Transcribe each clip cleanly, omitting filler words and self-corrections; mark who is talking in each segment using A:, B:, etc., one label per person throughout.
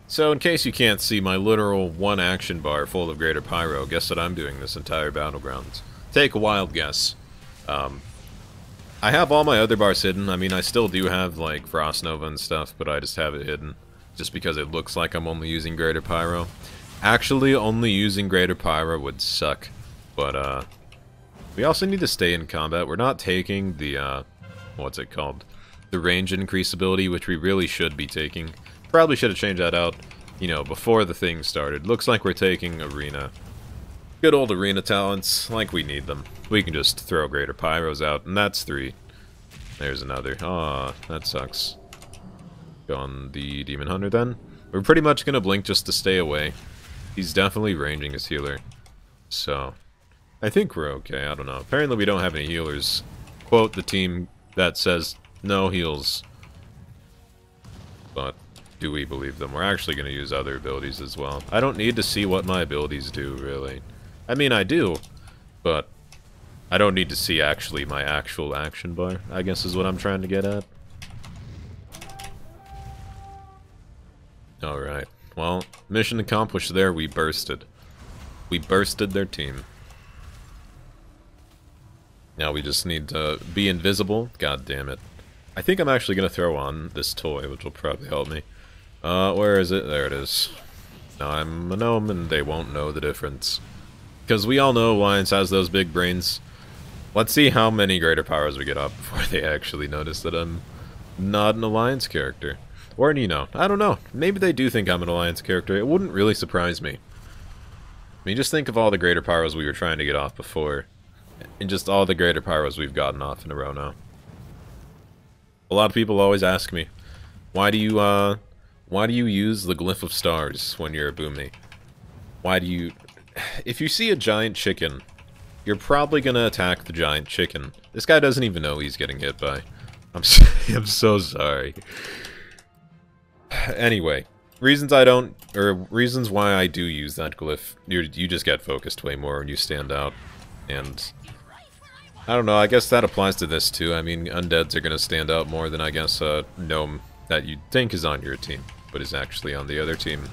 A: So in case you can't see my literal one action bar full of Greater Pyro, guess what I'm doing this entire battleground? Take a wild guess. Um, I have all my other bars hidden. I mean, I still do have, like, Frost Nova and stuff, but I just have it hidden. Just because it looks like I'm only using Greater Pyro. Actually, only using Greater Pyro would suck. But, we also need to stay in combat. We're not taking the, what's it called? The range increase ability, which we really should be taking. Probably should have changed that out, you know, before the thing started. Looks like we're taking Arena. Good old Arena talents, like we need them. We can just throw Greater Pyros out, and that's 3. There's another. Aw, that sucks. Go on the Demon Hunter then. We're pretty much gonna blink just to stay away. He's definitely ranging his healer. So, I think we're okay, I don't know. Apparently we don't have any healers. Quote the team that says, no heals. But, do we believe them? We're actually going to use other abilities as well. I don't need to see what my abilities do, really. I mean, I do, but I don't need to see actually my actual action bar, I guess is what I'm trying to get at. Alright, well, mission accomplished there, we bursted. We bursted their team. Now we just need to be invisible. God damn it. I think I'm actually going to throw on this toy, which will probably help me. Where is it? There it is. Now I'm a gnome and they won't know the difference. Because we all know Alliance has those big brains. Let's see how many Greater Powers we get up before they actually notice that I'm not an Alliance character. Or, you know, I don't know. Maybe they do think I'm an Alliance character. It wouldn't really surprise me. I mean, just think of all the Greater Powers we were trying to get off before. And just all the Greater Powers we've gotten off in a row now. A lot of people always ask me, why do you use the Glyph of Stars when you're a Boomy? Why do you... If you see a giant chicken, you're probably gonna attack the giant chicken. This guy doesn't even know he's getting hit by. I'm so sorry. Anyway, reasons why I do use that glyph. You just get focused way more when you stand out. And I don't know, I guess that applies to this too. I mean, undeads are gonna stand out more than, I guess, a gnome that you think is on your team, but is actually on the other team.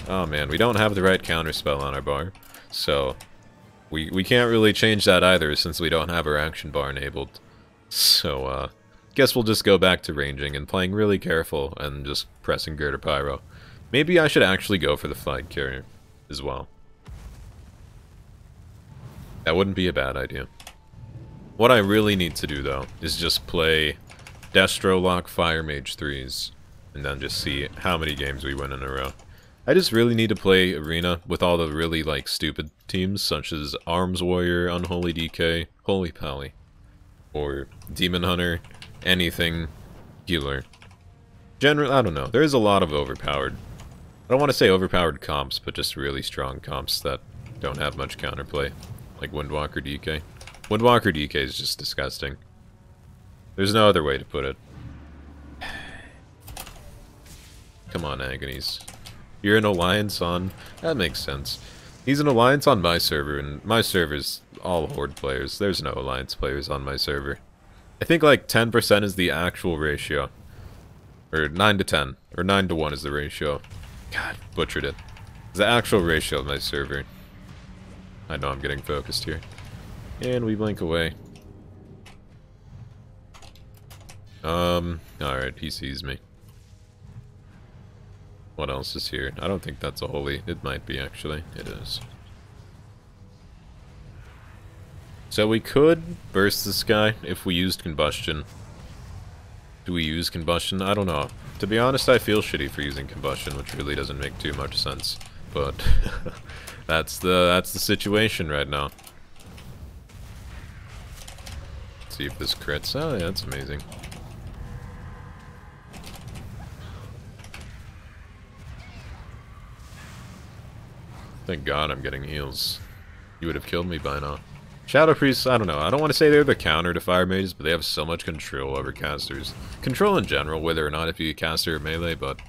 A: Oh man, we don't have the right counterspell on our bar, so we can't really change that either since we don't have our action bar enabled. So, guess we'll just go back to ranging and playing really careful and just pressing Greater Pyro. Maybe I should actually go for the fight carrier as well. That wouldn't be a bad idea. What I really need to do, though, is just play Destro Lock Fire Mage 3s, and then just see how many games we win in a row. I just really need to play Arena with all the really, like, stupid teams, such as Arms Warrior, Unholy DK, Holy Pally, or Demon Hunter, anything healer. Generally, I don't know, there is a lot of overpowered. I don't want to say overpowered comps, but just really strong comps that don't have much counterplay, like Windwalker DK. Windwalker DK is just disgusting. There's no other way to put it. Come on, Agonies. You're an alliance on... That makes sense. He's an alliance on my server, and my server's all Horde players. There's no alliance players on my server. I think like 10% is the actual ratio. Or 9 to 10. Or 9 to 1 is the ratio. God, butchered it. It's the actual ratio of my server. I know I'm getting focused here. And we blink away. Alright, he sees me. What else is here? I don't think that's a holy. It might be, actually. It is. So we could burst this guy if we used Combustion. Do we use Combustion? I don't know. To be honest, I feel shitty for using Combustion, which really doesn't make too much sense. But that's the situation right now. Let's see if this crits. Oh yeah, that's amazing. Thank God I'm getting heals. You would have killed me by now. Shadow Priests, I don't know. I don't want to say they're the counter to Fire Mages, but they have so much control over casters. Control in general, whether or not if you caster or melee, but...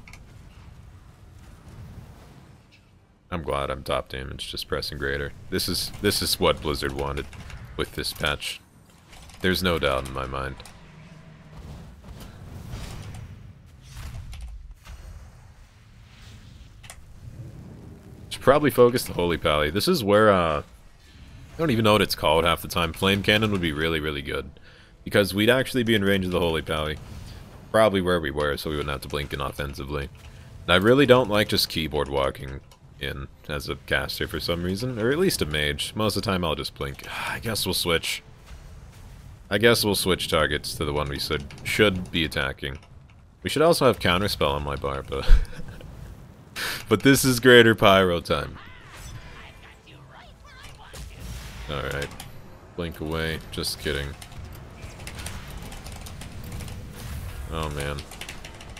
A: I'm glad I'm top damage, just pressing greater. This is what Blizzard wanted with this patch. There's no doubt in my mind. probably focus the Holy Pally. This is where, I don't even know what it's called half the time. Flame Cannon would be really, really good. Because we'd actually be in range of the Holy Pally. Probably where we were, so we wouldn't have to blink in offensively. And I really don't like just keyboard walking in as a caster for some reason. Or at least a mage. Most of the time I'll just blink. I guess we'll switch. I guess we'll switch targets to the one we should be attacking. We should also have Counterspell on my bar, but... but this is Greater Pyro time. Alright. Blink away. Just kidding. Oh man.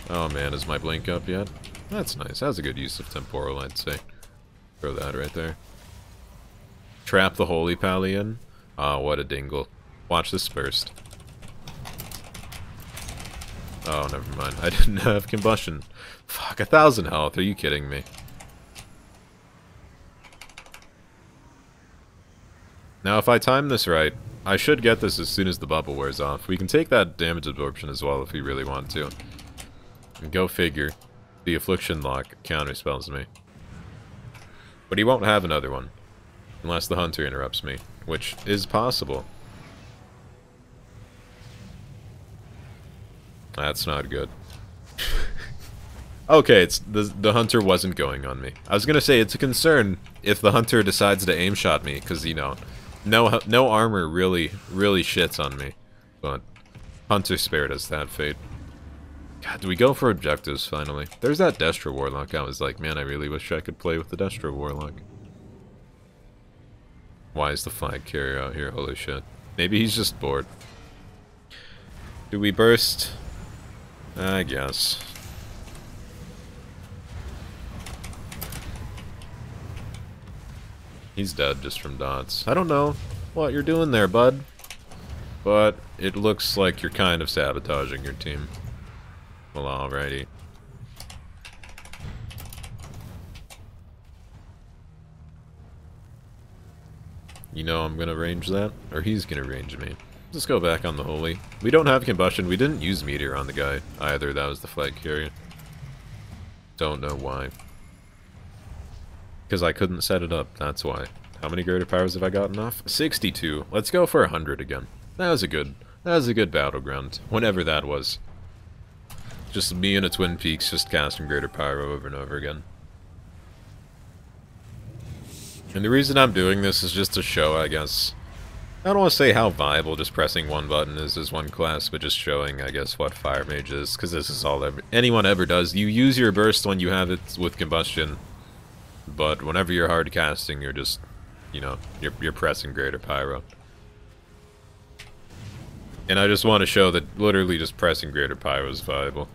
A: Oh man, is my blink up yet? That's nice. That's a good use of Temporal, I'd say. Throw that right there. Trap the Holy Pally in. Oh, what a dingle. Watch this burst. Oh, never mind. I didn't have combustion. Fuck, 1,000 health. Are you kidding me? Now, if I time this right, I should get this as soon as the bubble wears off. We can take that damage absorption as well if we really want to. And go figure. The Affliction Lock counterspells me. But he won't have another one. Unless the Hunter interrupts me. Which is possible. That's not good. Okay, it's the Hunter wasn't going on me. I was gonna say, it's a concern if the Hunter decides to aim shot me, because, you know, no armor really shits on me. But Hunter spared us that fate. God, do we go for objectives, finally? There's that Destra Warlock. I was like, man, I really wish I could play with the Destra Warlock. Why is the flag carrier out here? Holy shit. Maybe he's just bored. Do we burst? I guess. He's dead just from dots. I don't know what you're doing there, bud. But it looks like you're kind of sabotaging your team. Well, alrighty. You know I'm gonna range that? Or he's gonna range me. Let's go back on the Holy. We don't have combustion. We didn't use Meteor on the guy either. That was the flag carrier. Don't know why. Because I couldn't set it up. That's why. How many Greater Powers have I gotten off? 62. Let's go for 100 again. That was a good battleground. Whenever that was. Just me and a Twin Peaks just casting Greater Pyro over and over again. And the reason I'm doing this is just to show, I guess... I don't want to say how viable just pressing one button is as one class, but just showing, I guess, what Fire Mage is, because this is all anyone ever does. You use your burst when you have it with combustion, but whenever you're hard casting, you're just, you know, you're pressing Greater Pyro. And I just want to show that literally just pressing Greater Pyro is viable.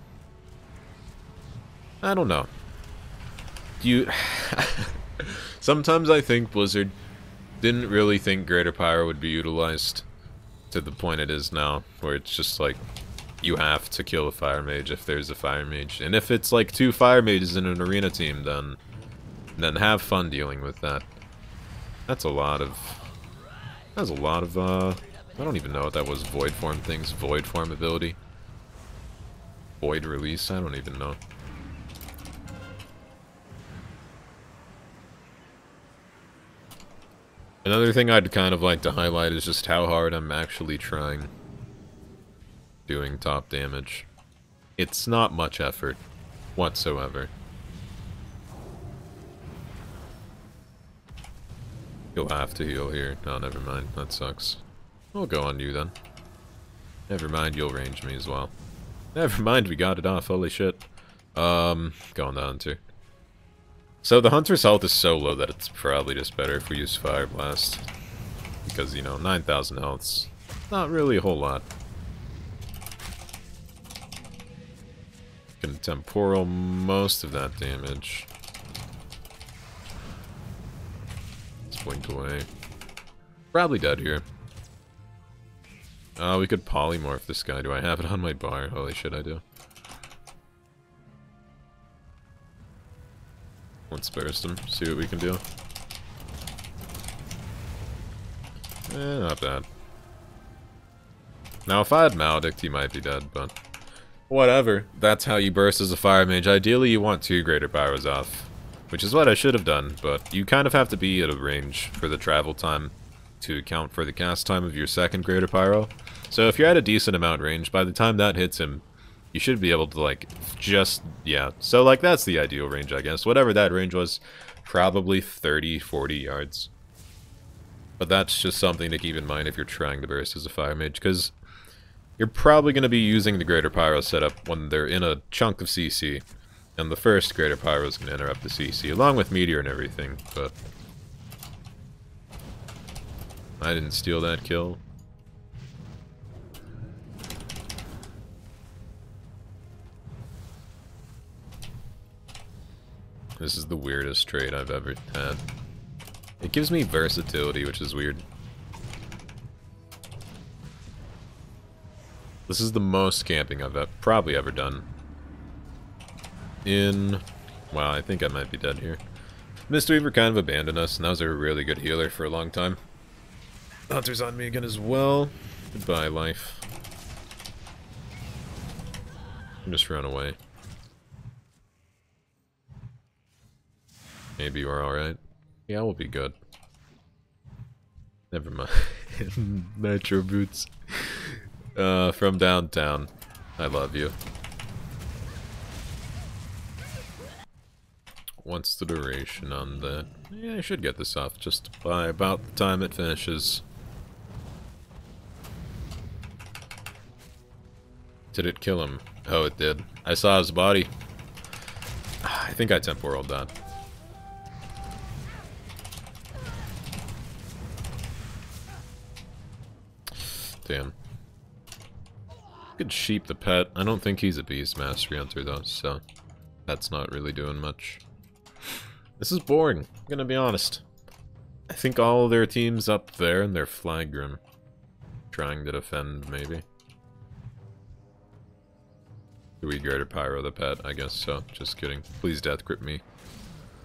A: I don't know. Sometimes I think Blizzard didn't really think Greater Pyro would be utilized to the point it is now, where it's just like, you have to kill a Fire Mage if there's a Fire Mage. And if it's like 2 Fire Mages in an arena team, then have fun dealing with that. That's a lot of, I don't even know what that was, Void Form things, Void Form ability. Void Release, I don't even know. Another thing I'd kind of like to highlight is just how hard I'm actually trying doing top damage. It's not much effort whatsoever. You'll have to heal here. Oh, never mind. That sucks. I'll go on you then. Never mind, you'll range me as well. Never mind, we got it off. Holy shit. Go on the Hunter. So the Hunter's health is so low that it's probably just better if we use Fire Blast. Because, you know, 9,000 health's not really a whole lot. Can temporal most of that damage. Let's blink away. Probably dead here. We could polymorph this guy. Do I have it on my bar? Holy shit, I do. Let's burst him, see what we can do. Not bad. Now, if I had Maledict, he might be dead, but... whatever. That's how you burst as a Fire Mage. Ideally, you want 2 Greater Pyros off. which is what I should have done, but you kind of have to be at a range for the travel time to account for the cast time of your second Greater Pyro. So if you're at a decent amount range, by the time that hits him, you should be able to, like, just, yeah. So, like, that's the ideal range, I guess. Whatever that range was, probably 30, 40 yards. But that's just something to keep in mind if you're trying to burst as a Fire Mage, because you're probably going to be using the Greater Pyro setup when they're in a chunk of CC. And the first Greater Pyro is going to interrupt the CC, along with Meteor and everything, but... I didn't steal that kill. This is the weirdest trait I've ever had. It gives me versatility, which is weird. This is the most camping I've probably ever done. Wow, I think I might be dead here. Mistweaver kind of abandoned us, and that was a really good healer for a long time. Hunter's on me again as well. Goodbye, life. Just run away. Maybe we're alright. Yeah, we'll be good. Never mind. Nitro boots. From downtown. I love you. What's the duration on that? Yeah, I should get this off just by about the time it finishes. Did it kill him? Oh, it did. I saw his body. I think I temporaled that. Damn. Could sheep the pet. I don't think he's a beast mastery hunter though, so that's not really doing much. This is boring, I'm gonna be honest. I think all their teams up there and their flag room trying to defend, maybe. Do we Greater Pyro the pet? I guess so. Just kidding. Please death grip me.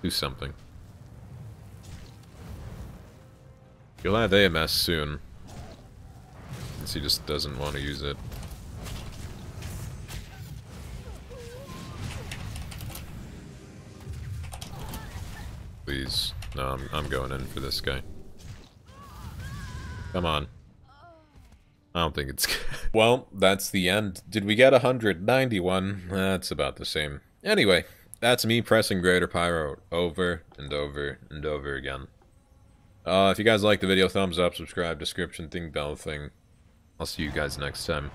A: Do something. You'll have AMS soon. Unless he just doesn't want to use it. Please. No, I'm going in for this guy. Come on. I don't think it's... Well, that's the end. Did we get 191? That's about the same. Anyway, that's me pressing Greater Pyro over and over and over again. If you guys liked the video, thumbs up, subscribe, description thing, bell thing. I'll see you guys next time.